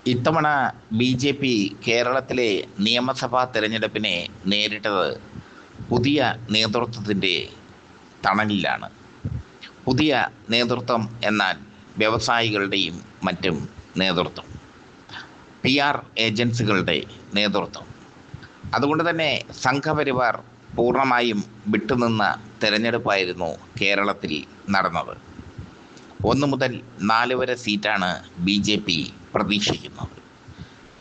ഇത്തവണ ബി.ജെ.പി. കേരളത്തിലെ നിയമസഭാ തെരഞ്ഞെടുപ്പിനെ നേരിട്ടത് പുതിയ നേതൃത്വത്തിൻ്റെ തണലിലാണ്. പുതിയ നേതൃത്വം എന്നാൽ വ്യവസായികളുടെയും മറ്റും നേതൃത്വം, PR ഏജൻസികളുടെ നേതൃത്വം. അതുകൊണ്ട് തന്നെ സംഘപരിവാർ പൂർണ്ണമായും വിട്ടുനിന്ന തെരഞ്ഞെടുപ്പായിരുന്നു കേരളത്തിൽ നടന്നത്. 1 മുതൽ 4 വരെ സീറ്റാണ് ബി.ജെ.പി. പ്രതീക്ഷിക്കുന്നത്.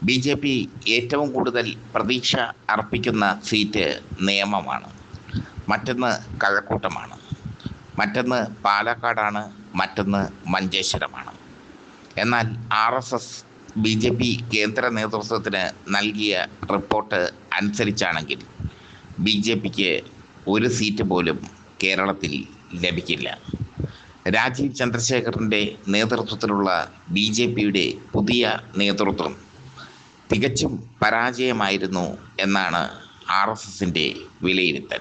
ബി.ജെ.പി. ഏറ്റവും കൂടുതൽ പ്രതീക്ഷ അർപ്പിക്കുന്ന സീറ്റ് നേമമാണ്, മറ്റൊന്ന് കഴക്കൂട്ടമാണ്, മറ്റൊന്ന് പാലക്കാടാണ്, മറ്റൊന്ന് മഞ്ചേശ്വരമാണ്. എന്നാൽ RSS ബി.ജെ.പി. കേന്ദ്ര നേതൃത്വത്തിന് നൽകിയ റിപ്പോർട്ട് അനുസരിച്ചാണെങ്കിൽ ബി.ജെ.പിക്ക് ഒരു സീറ്റ് പോലും കേരളത്തിൽ ലഭിക്കില്ല. രാജീവ് ചന്ദ്രശേഖറിൻ്റെ നേതൃത്വത്തിലുള്ള ബി.ജെ.പിയുടെ പുതിയ നേതൃത്വം തികച്ചും പരാജയമായിരുന്നു എന്നാണ് RSSൻ്റെ വിലയിരുത്തൽ.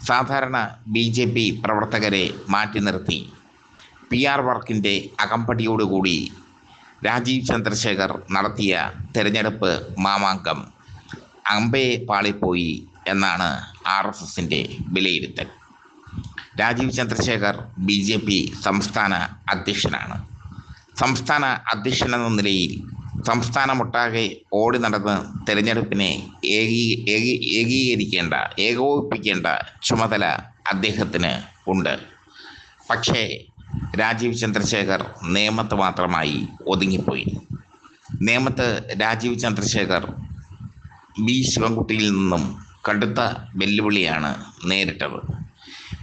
സാധാരണ ബി.ജെ.പി. പ്രവർത്തകരെ മാറ്റി നിർത്തി PR വർക്കിൻ്റെ അകമ്പടിയോടുകൂടി രാജീവ് ചന്ദ്രശേഖർ നടത്തിയ തെരഞ്ഞെടുപ്പ് മാമാങ്കം അമ്പയെ പാളിപ്പോയി എന്നാണ് RSSൻ്റെ വിലയിരുത്തൽ. രാജീവ് ചന്ദ്രശേഖർ ബി.ജെ.പി. സംസ്ഥാന അധ്യക്ഷനാണ്. സംസ്ഥാന അധ്യക്ഷനെന്ന നിലയിൽ സംസ്ഥാനമൊട്ടാകെ ഓടി നടന്ന് തെരഞ്ഞെടുപ്പിനെ ഏകോപിപ്പിക്കേണ്ട ചുമതല അദ്ദേഹത്തിന് ഉണ്ട്. പക്ഷേ രാജീവ് ചന്ദ്രശേഖർ നേമത്ത് മാത്രമായി ഒതുങ്ങിപ്പോയി. നേമത്ത് രാജീവ് ചന്ദ്രശേഖർ ബി. ശിവൻകുട്ടിയിൽ നിന്നും കടുത്ത വെല്ലുവിളിയാണ് നേരിട്ടത്.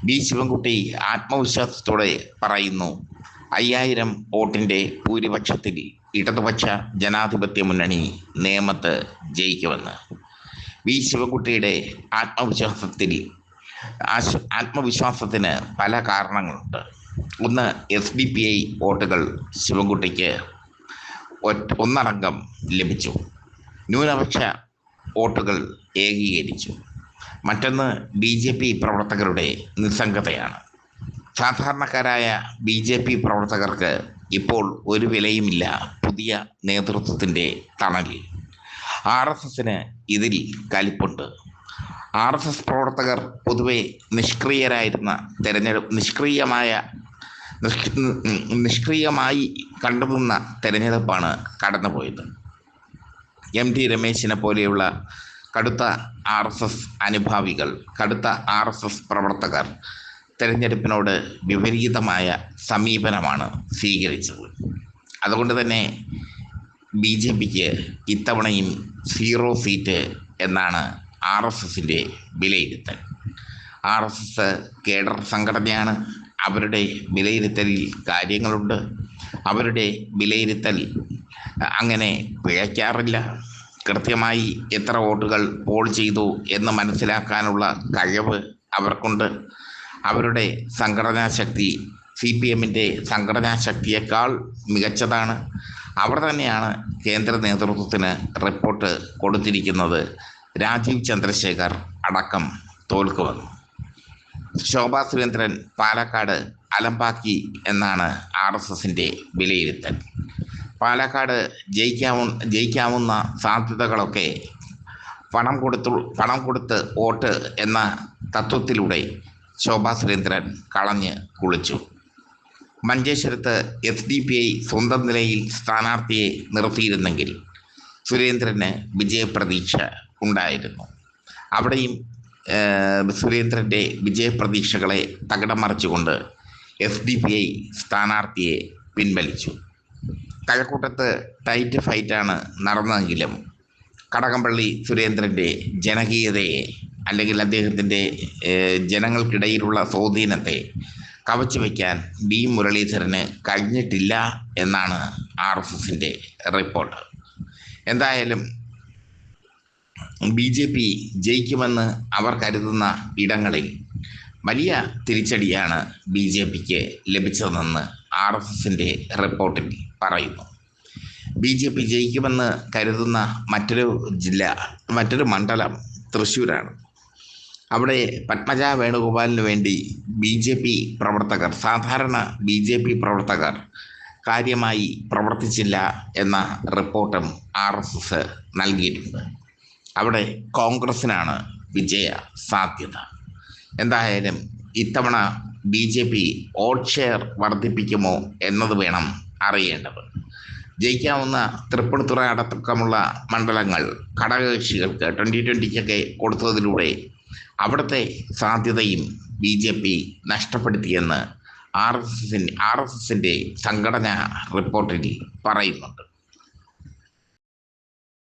ബി. ശിവൻകുട്ടി ആത്മവിശ്വാസത്തോടെ പറയുന്നു, 5000 വോട്ടിൻ്റെ ഭൂരിപക്ഷത്തിൽ ഇടതുപക്ഷ ജനാധിപത്യ മുന്നണി നേമത്ത് ജയിക്കുമെന്ന്. ബി. ശിവൻകുട്ടിയുടെ ആത്മവിശ്വാസത്തിന് പല കാരണങ്ങളുണ്ട്. ഒന്ന്, SDPI വോട്ടുകൾ ശിവൻകുട്ടിക്ക് ഒന്നടങ്കം ലഭിച്ചു. ന്യൂനപക്ഷ വോട്ടുകൾ ഏകീകരിച്ചു. മറ്റൊന്ന്, ബി.ജെ.പി. പ്രവർത്തകരുടെ നിസ്സംഗതയാണ്. സാധാരണക്കാരായ ബി.ജെ.പി. പ്രവർത്തകർക്ക് ഇപ്പോൾ ഒരു വിലയുമില്ല പുതിയ നേതൃത്വത്തിൻ്റെ തണലിൽ. RSSന് ഇതിൽ കലിപ്പുണ്ട്. RSS പ്രവർത്തകർ പൊതുവെ നിഷ്ക്രിയമായി കണ്ടുനിന്ന തെരഞ്ഞെടുപ്പാണ് കടന്നുപോയത്. MT രമേശിനെ പോലെയുള്ള കടുത്ത RSS അനുഭാവികൾ, കടുത്ത RSS പ്രവർത്തകർ തെരഞ്ഞെടുപ്പിനോട് വിപരീതമായ സമീപനമാണ് സ്വീകരിച്ചത്. അതുകൊണ്ട് തന്നെ ബി.ജെ.പിക്ക് ഇത്തവണയും 0 സീറ്റ് എന്നാണ് RSSൻ്റെ വിലയിരുത്തൽ. RSS കേഡർ സംഘടനയാണ്. അവരുടെ വിലയിരുത്തലിൽ കാര്യങ്ങളുണ്ട്. അവരുടെ വിലയിരുത്തൽ അങ്ങനെ പിഴയ്ക്കാറില്ല. കൃത്യമായി എത്ര വോട്ടുകൾ പോൾ ചെയ്തു എന്ന് മനസ്സിലാക്കാനുള്ള കഴിവ് അവർക്കുണ്ട്. അവരുടെ സംഘടനാ ശക്തി CPMൻ്റെ സംഘടനാ ശക്തിയേക്കാൾ മികച്ചതാണ്. അവർ തന്നെയാണ് കേന്ദ്ര നേതൃത്വത്തിന് റിപ്പോർട്ട് കൊടുത്തിരിക്കുന്നത്. രാജീവ് ചന്ദ്രശേഖർ അടക്കം തോൽക്കുമെന്ന്. ശോഭാ സുരേന്ദ്രൻ പാലക്കാട് അലമ്പാക്കി എന്നാണ് RSSൻ്റെ വിലയിരുത്തൽ. പാലക്കാട് ജയിക്കാവുന്ന സാധ്യതകളൊക്കെ പണം കൊടുത്ത് വോട്ട് എന്ന തത്വത്തിലൂടെ ശോഭാ സുരേന്ദ്രൻ കളഞ്ഞ് കുളിച്ചു. മഞ്ചേശ്വരത്ത് SDPI സ്വന്തം നിലയിൽ സ്ഥാനാർത്ഥിയെ നിർത്തിയിരുന്നെങ്കിൽ സുരേന്ദ്രന് വിജയപ്രതീക്ഷ ഉണ്ടായിരുന്നു. അവിടെയും സുരേന്ദ്രൻ്റെ വിജയപ്രതീക്ഷകളെ തകിടം മറിച്ചുകൊണ്ട് SDPI സ്ഥാനാർത്ഥിയെ പിൻവലിച്ചു. കഴക്കൂട്ടത്ത് ടൈറ്റ് ഫൈറ്റാണ് നടന്നതെങ്കിലും കടകംപള്ളി സുരേന്ദ്രൻ്റെ ജനകീയതയെ, അല്ലെങ്കിൽ അദ്ദേഹത്തിൻ്റെ ജനങ്ങൾക്കിടയിലുള്ള സ്വാധീനത്തെ കവച്ചു വയ്ക്കാൻ B. മുരളീധരന് കഴിഞ്ഞിട്ടില്ല എന്നാണ് RSSൻ്റെ റിപ്പോർട്ട്. എന്തായാലും ബി.ജെ.പി. ജയിക്കുമെന്ന് അവർ കരുതുന്ന ഇടങ്ങളിൽ വലിയ തിരിച്ചടിയാണ് ബി.ജെ.പിക്ക് ലഭിച്ചതെന്ന് RSSൻ്റെ റിപ്പോർട്ടിൽ പറയുന്നു. ബി.ജെ.പി. ജയിക്കുമെന്ന് കരുതുന്ന മറ്റൊരു മണ്ഡലം തൃശ്ശൂരാണ്. അവിടെ പത്മജ വേണുഗോപാലിന് വേണ്ടി സാധാരണ ബി.ജെ.പി. പ്രവർത്തകർ കാര്യമായി പ്രവർത്തിച്ചില്ല എന്ന റിപ്പോർട്ടും RSS നൽകിയിട്ടുണ്ട്. അവിടെ കോൺഗ്രസിനാണ് വിജയ സാധ്യത. എന്തായാലും ഇത്തവണ BJP വോട്ട് ഷെയർ വർദ്ധിപ്പിക്കുമോ എന്നത് വേണം അറിയേണ്ടത്. ജയിക്കാവുന്ന തൃപ്പൂണിത്തുറ അടക്കമുള്ള മണ്ഡലങ്ങൾ ഘടകകക്ഷികൾക്ക് 2020 കൊടുത്തതിലൂടെ അവിടുത്തെ സാധ്യതയും BJP നഷ്ടപ്പെടുത്തിയെന്ന് RSSന്റെ സംഘടനാ റിപ്പോർട്ടിൽ പറയുന്നുണ്ട്.